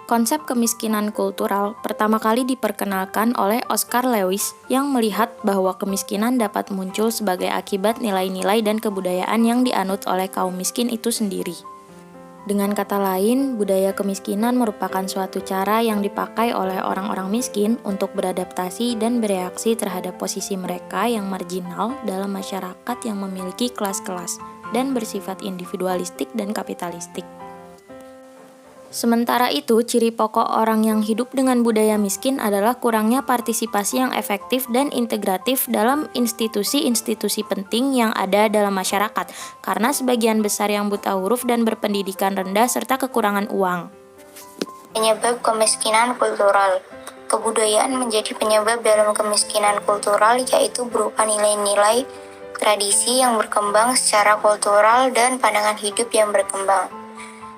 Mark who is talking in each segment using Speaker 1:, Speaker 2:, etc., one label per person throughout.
Speaker 1: Konsep kemiskinan kultural pertama kali diperkenalkan oleh Oscar Lewis yang melihat bahwa kemiskinan dapat muncul sebagai akibat nilai-nilai dan kebudayaan yang dianut oleh kaum miskin itu sendiri. Dengan kata lain, budaya kemiskinan merupakan suatu cara yang dipakai oleh orang-orang miskin untuk beradaptasi dan bereaksi terhadap posisi mereka yang marginal dalam masyarakat yang memiliki kelas-kelas dan bersifat individualistik dan kapitalistik. Sementara itu, ciri pokok orang yang hidup dengan budaya miskin adalah kurangnya partisipasi yang efektif dan integratif dalam institusi-institusi penting yang ada dalam masyarakat, karena sebagian besar yang buta huruf dan berpendidikan rendah serta kekurangan uang.
Speaker 2: Penyebab kemiskinan kultural. Kebudayaan menjadi penyebab dalam kemiskinan kultural, yaitu berupa nilai-nilai tradisi yang berkembang secara kultural dan pandangan hidup yang berkembang.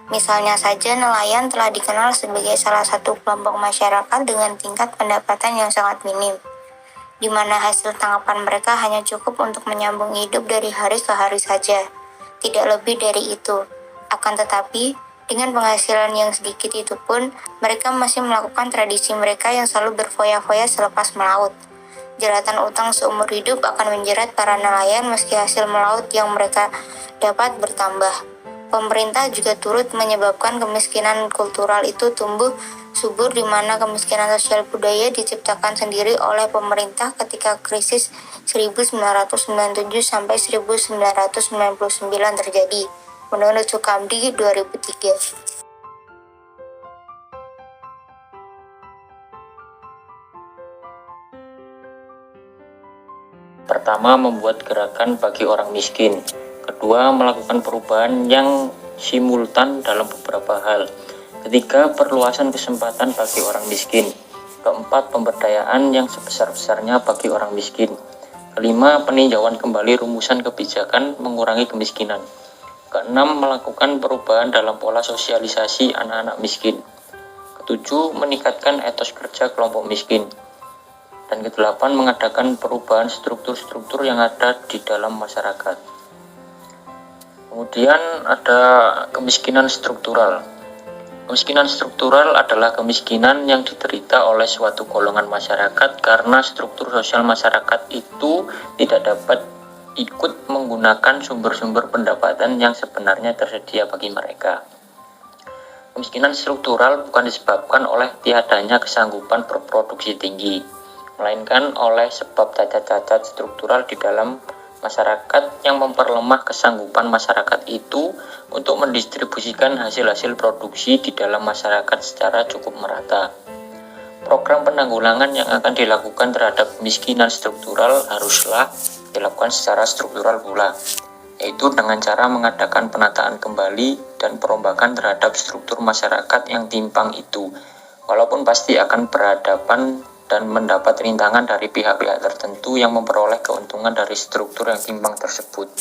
Speaker 2: Misalnya saja, nelayan telah dikenal sebagai salah satu kelompok masyarakat dengan tingkat pendapatan yang sangat minim, di mana hasil tangkapan mereka hanya cukup untuk menyambung hidup dari hari ke hari saja, tidak lebih dari itu. Akan tetapi, dengan penghasilan yang sedikit itu pun, mereka masih melakukan tradisi mereka yang selalu berfoya-foya selepas melaut. Jeratan utang seumur hidup akan menjerat para nelayan meski hasil melaut yang mereka dapat bertambah. Pemerintah juga turut menyebabkan kemiskinan kultural itu tumbuh subur, di mana kemiskinan sosial budaya diciptakan sendiri oleh pemerintah ketika krisis 1997 sampai 1999 terjadi, menurut Sukamdi 2003.
Speaker 3: Pertama, membuat gerakan bagi orang miskin. Kedua, melakukan perubahan yang simultan dalam beberapa hal. Ketiga, perluasan kesempatan bagi orang miskin. Keempat, pemberdayaan yang sebesar-besarnya bagi orang miskin. Kelima, peninjauan kembali rumusan kebijakan mengurangi kemiskinan. Keenam, melakukan perubahan dalam pola sosialisasi anak-anak miskin. Ketujuh, meningkatkan etos kerja kelompok miskin. Dan kedelapan, mengadakan perubahan struktur-struktur yang ada di dalam masyarakat. Kemudian ada kemiskinan struktural. Kemiskinan struktural adalah kemiskinan yang diderita oleh suatu golongan masyarakat karena struktur sosial masyarakat itu tidak dapat ikut menggunakan sumber-sumber pendapatan yang sebenarnya tersedia bagi mereka. Kemiskinan struktural bukan disebabkan oleh tiadanya kesanggupan berproduksi tinggi, melainkan oleh sebab cacat-cacat struktural di dalam masyarakat yang memperlemah kesanggupan masyarakat itu untuk mendistribusikan hasil-hasil produksi di dalam masyarakat secara cukup merata. Program penanggulangan yang akan dilakukan terhadap kemiskinan struktural haruslah dilakukan secara struktural pula, yaitu dengan cara mengadakan penataan kembali dan perombakan terhadap struktur masyarakat yang timpang itu, walaupun pasti akan berhadapan dan mendapat rintangan dari pihak-pihak tertentu yang memperoleh keuntungan dari struktur yang timpang tersebut.